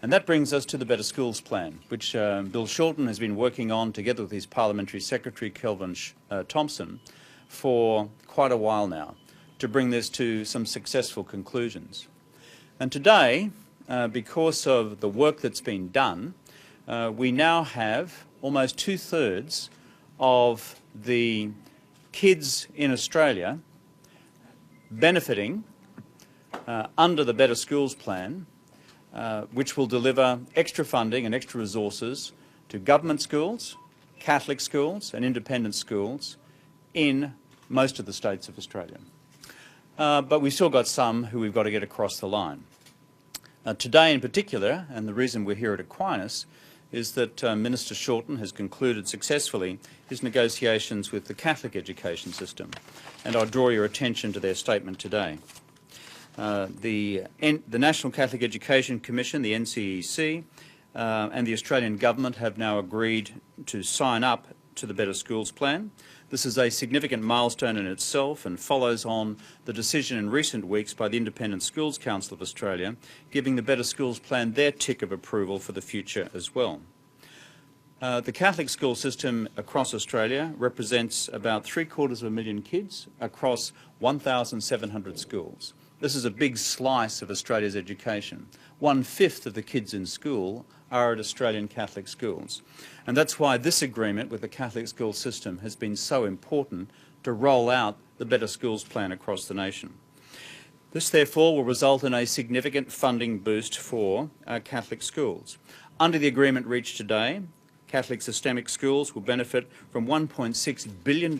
And that brings us to the Better Schools Plan, which Bill Shorten has been working on together with his Parliamentary Secretary, Kelvin Thompson, for quite a while now, to bring this to some successful conclusions. And today, because of the work that's been done, we now have almost 2/3 of the kids in Australia benefiting under the Better Schools Plan, which will deliver extra funding and extra resources to government schools, Catholic schools and independent schools in most of the states of Australia. But we've still got some who we've got to get across the line. Today in particular, and the reason we're here at Aquinas, is that Minister Shorten has concluded successfully his negotiations with the Catholic education system, and I'll draw your attention to their statement today. The National Catholic Education Commission, the NCEC, and the Australian Government have now agreed to sign up to the Better Schools Plan. This is a significant milestone in itself and follows on the decision in recent weeks by the Independent Schools Council of Australia, giving the Better Schools Plan their tick of approval for the future as well. The Catholic school system across Australia represents about 750,000 kids across 1,700 schools. This is a big slice of Australia's education. 1/5 of the kids in school are at Australian Catholic schools. And that's why this agreement with the Catholic school system has been so important to roll out the Better Schools Plan across the nation. This therefore will result in a significant funding boost for Catholic schools. Under the agreement reached today, Catholic systemic schools will benefit from $1.6 billion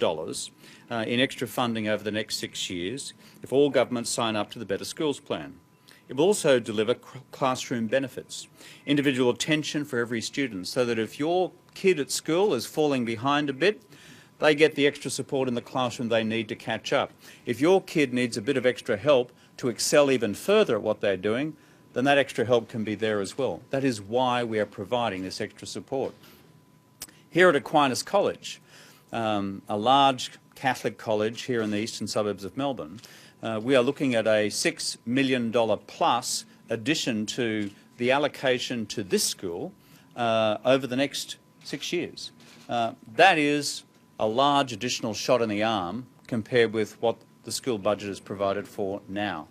in extra funding over the next 6 years if all governments sign up to the Better Schools Plan. It will also deliver classroom benefits, individual attention for every student, so that if your kid at school is falling behind a bit, they get the extra support in the classroom they need to catch up. If your kid needs a bit of extra help to excel even further at what they're doing, then that extra help can be there as well. That is why we are providing this extra support. Here at Aquinas College, a large Catholic college here in the eastern suburbs of Melbourne, we are looking at a $6 million plus addition to the allocation to this school over the next 6 years. That is a large additional shot in the arm compared with what the school budget is provided for now.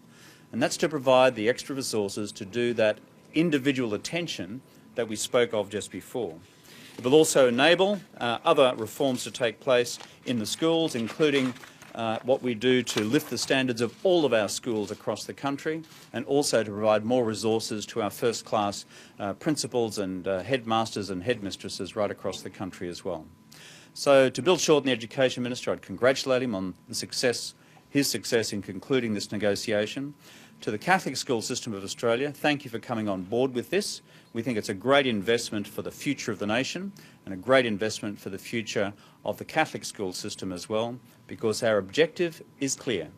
And that's to provide the extra resources to do that individual attention that we spoke of just before. It will also enable other reforms to take place in the schools, including what we do to lift the standards of all of our schools across the country, and also to provide more resources to our first-class principals and headmasters and headmistresses right across the country as well. So to Bill Shorten, the Education Minister, I'd congratulate him on the his success in concluding this negotiation. To the Catholic school system of Australia, thank you for coming on board with this. We think it's a great investment for the future of the nation and a great investment for the future of the Catholic school system as well, because our objective is clear.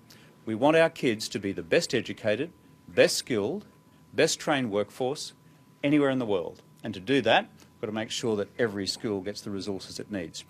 We want our kids to be the best educated, best skilled, best trained workforce anywhere in the world. And to do that, we've got to make sure that every school gets the resources it needs.